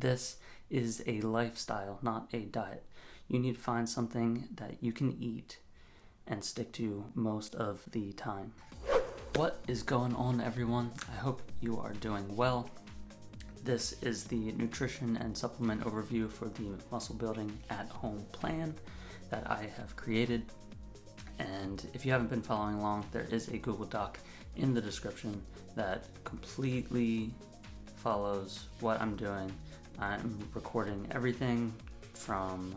This is a lifestyle, not a diet. You need to find something that you can eat and stick to most of the time. What is going on, everyone? I hope you are doing well. This is the nutrition and supplement overview for the muscle building at home plan that I have created. And if you haven't been following along, there is a Google Doc in the description that completely follows what I'm doing. I'm recording everything from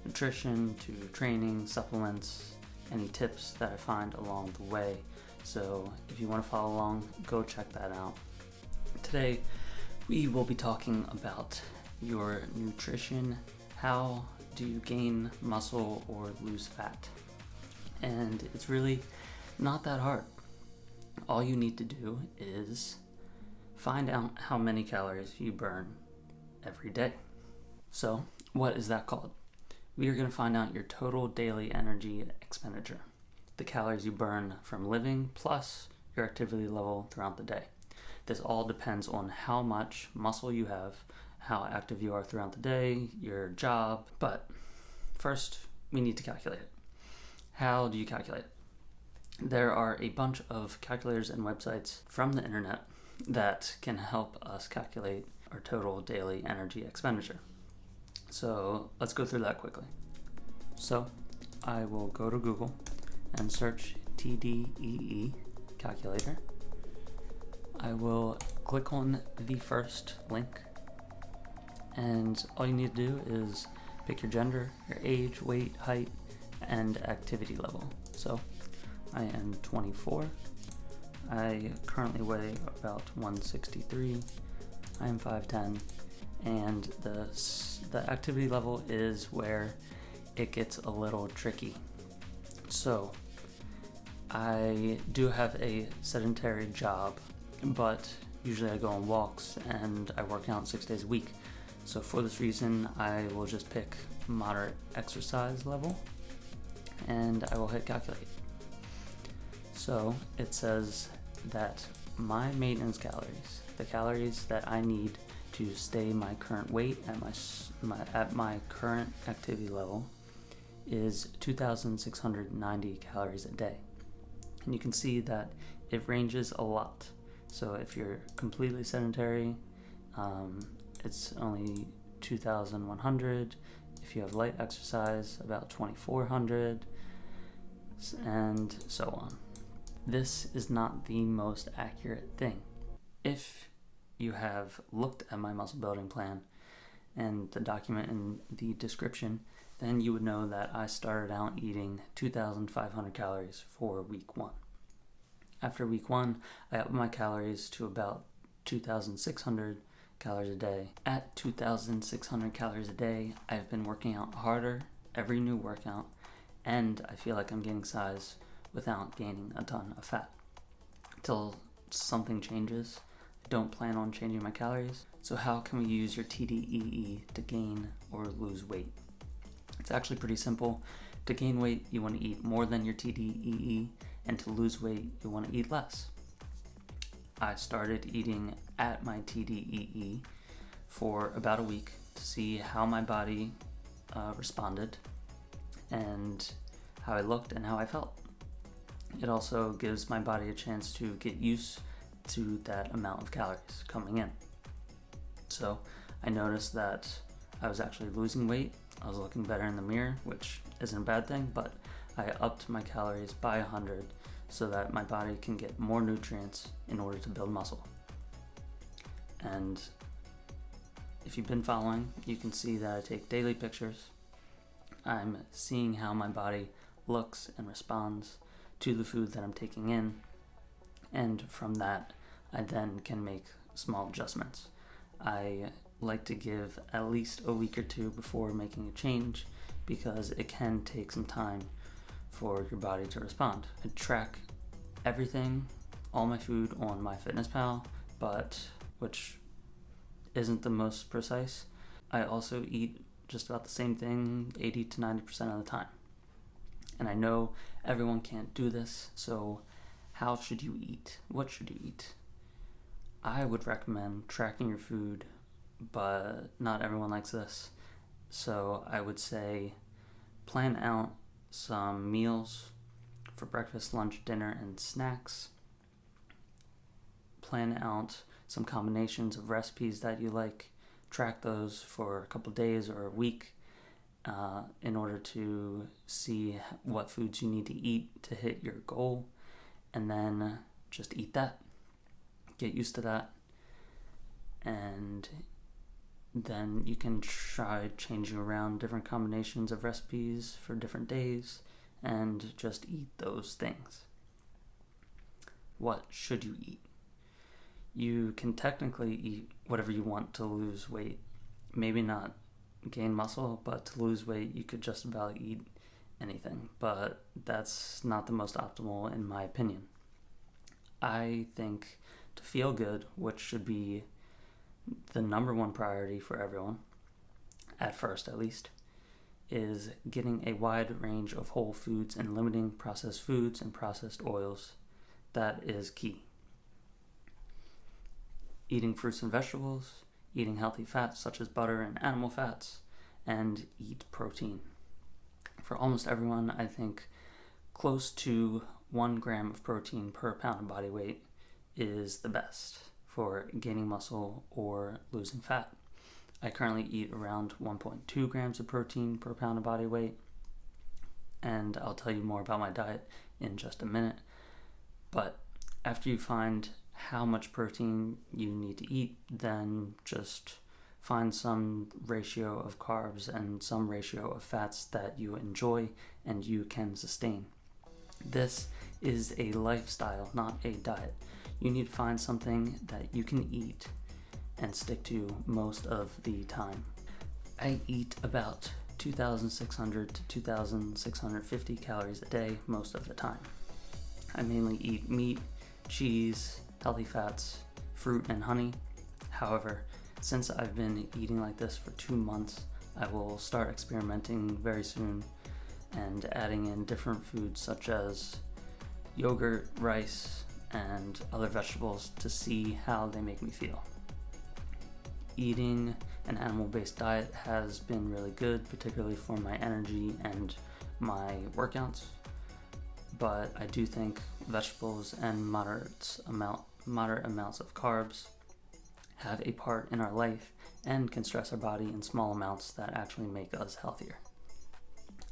nutrition to training, supplements, any tips that I find along the way. So if you want to follow along, go check that out. Today, we will be talking about your nutrition. How do you gain muscle or lose fat? And it's really not that hard. All you need to do is find out how many calories you burn every day. So, what is that called? We are going to find out your total daily energy expenditure, the calories you burn from living plus your activity level throughout the day. This all depends on how much muscle you have, how active you are throughout the day, your job. But first, we need to calculate it. How do you calculate it? There are a bunch of calculators and websites from the internet that can help us calculate our total daily energy expenditure. So let's go through that quickly. So I will go to Google and search TDEE calculator. I will click on the first link, and all you need to do is pick your gender, your age, weight, height, and activity level. So I am 24. I currently weigh about 163. I am 5'10", and the activity level is where it gets a little tricky. So I do have a sedentary job, but usually I go on walks and I work out 6 days a week. So for this reason, I will just pick moderate exercise level and I will hit calculate. So it says that my maintenance calories, the calories that I need to stay my current weight at my current activity level, is 2,690 calories a day. And you can see that it ranges a lot. So if you're completely sedentary, it's only 2,100. If you have light exercise, about 2,400, and so on. This is not the most accurate thing. If you have looked at my muscle building plan and the document in the description, then you would know that I started out eating 2,500 calories for week 1. After week 1, I upped my calories to about 2,600 calories a day. At 2,600 calories a day, I've been working out harder every new workout, and I feel like I'm gaining size without gaining a ton of fat. Until something changes, I don't plan on changing my calories. So how can we use your TDEE to gain or lose weight? It's actually pretty simple. To gain weight, you want to eat more than your TDEE, and to lose weight, you want to eat less. I started eating at my TDEE for about a week to see how my body responded and how I looked and how I felt. It also gives my body a chance to get used to that amount of calories coming in. So I noticed that I was actually losing weight. I was looking better in the mirror, which isn't a bad thing, but I upped my calories by 100 so that my body can get more nutrients in order to build muscle. And if you've been following, you can see that I take daily pictures. I'm seeing how my body looks and responds to the food that I'm taking in, and from that I then can make small adjustments. I like to give at least a week or two before making a change because it can take some time for your body to respond. I track everything, all my food on MyFitnessPal, but which isn't the most precise. I also eat just about the same thing 80 to 90% of the time. And I know everyone can't do this, so how should you eat? What should you eat? I would recommend tracking your food but not everyone likes this. So I would say plan out some meals for breakfast, lunch, dinner, and snacks. Plan out some combinations of recipes that you like. Track those for a couple days or a week in order to see what foods you need to eat to hit your goal. And then just eat that. Get used to that. And then you can try changing around different combinations of recipes for different days and just eat those things. What should you eat? You can technically eat whatever you want to lose weight. Maybe not gain muscle, but to lose weight you could just about eat anything. But that's not the most optimal in my opinion. I think to feel good, which should be the number one priority for everyone, at first at least, is getting a wide range of whole foods and limiting processed foods and processed oils. That is key. Eating fruits and vegetables, eating healthy fats such as butter and animal fats, and eat protein. For almost everyone, I think close to 1 gram of protein per pound of body weight is the best for gaining muscle or losing fat. I currently eat around 1.2 grams of protein per pound of body weight, and I'll tell you more about my diet in just a minute. But after you find how much protein you need to eat, then just find some ratio of carbs and some ratio of fats that you enjoy and you can sustain. This is a lifestyle, not a diet. You need to find something that you can eat and stick to most of the time. I eat about 2,600 to 2,650 calories a day most of the time. I mainly eat meat, cheese, healthy fats, fruit, and honey. However, since I've been eating like this for 2 months, I will start experimenting very soon and adding in different foods such as yogurt, rice, and other vegetables to see how they make me feel. Eating an animal-based diet has been really good, particularly for my energy and my workouts, but I do think vegetables and moderate amounts of carbs have a part in our life and can stress our body in small amounts that actually make us healthier.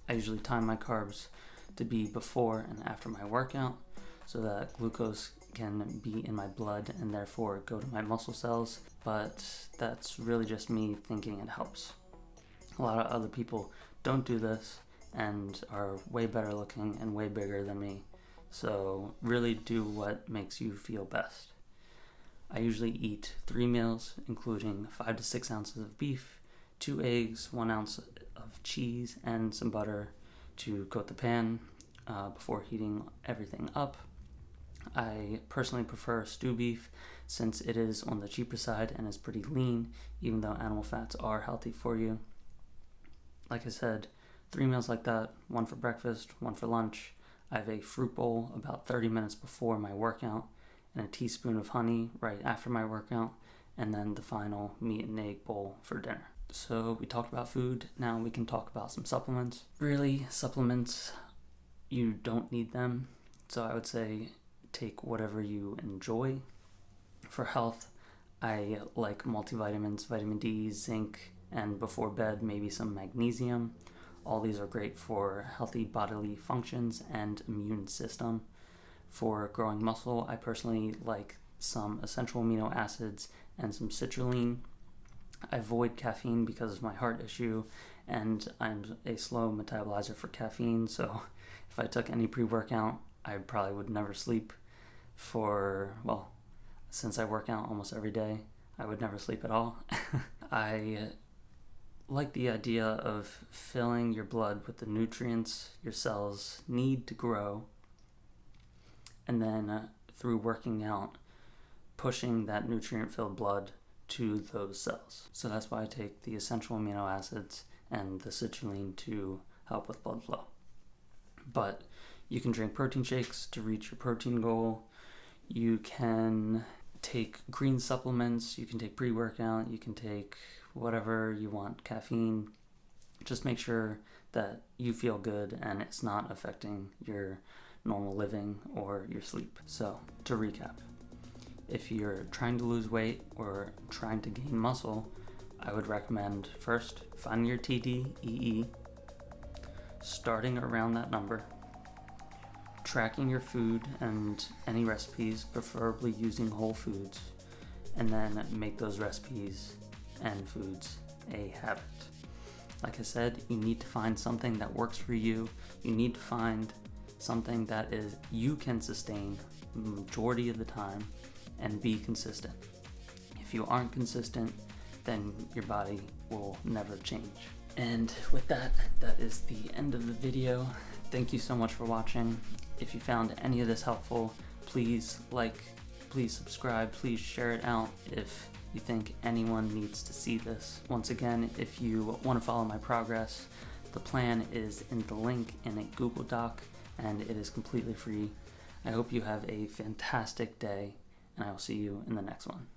I usually time my carbs to be before and after my workout so that glucose can be in my blood and therefore go to my muscle cells, but that's really just me thinking it helps. A lot of other people don't do this and are way better looking and way bigger than me, so really do what makes you feel best. I usually eat 3 meals, including 5 to 6 ounces of beef, 2 eggs, 1 ounce of cheese, and some butter to coat the pan before heating everything up. I personally prefer stew beef since it is on the cheaper side and is pretty lean, even though animal fats are healthy for you. Like I said, 3 meals like that, 1 for breakfast, 1 for lunch. I have a fruit bowl about 30 minutes before my workout and a teaspoon of honey right after my workout, and then the final meat and egg bowl for dinner. So we talked about food, now we can talk about some supplements. Really, supplements, you don't need them, so I would say take whatever you enjoy. For health, I like multivitamins, vitamin D, zinc, and before bed maybe some magnesium. All these are great for healthy bodily functions and immune system. For growing muscle, I personally like some essential amino acids and some citrulline. I avoid caffeine because of my heart issue, and I'm a slow metabolizer for caffeine, so if I took any pre-workout, I probably would never sleep since I work out almost every day, I would never sleep at all. I like the idea of filling your blood with the nutrients your cells need to grow, and then through working out, pushing that nutrient-filled blood to those cells. So that's why I take the essential amino acids and the citrulline to help with blood flow. But you can drink protein shakes to reach your protein goal. You can take green supplements, you can take pre-workout, you can take whatever you want, caffeine. Just make sure that you feel good and it's not affecting your normal living or your sleep. So, to recap, if you're trying to lose weight or trying to gain muscle, I would recommend first finding your TDEE, starting around that number, tracking your food and any recipes, preferably using whole foods, and then make those recipes and foods a habit. Like I said, you need to find something that works for you. You need to find something that is you can sustain the majority of the time and be consistent. If you aren't consistent, then your body will never change. And with that, that is the end of the video. Thank you so much for watching. If you found any of this helpful, please like, please subscribe, please share it out if you think anyone needs to see this. Once again, if you want to follow my progress, the plan is in the link in a Google Doc, and it is completely free. I hope you have a fantastic day, and I will see you in the next one.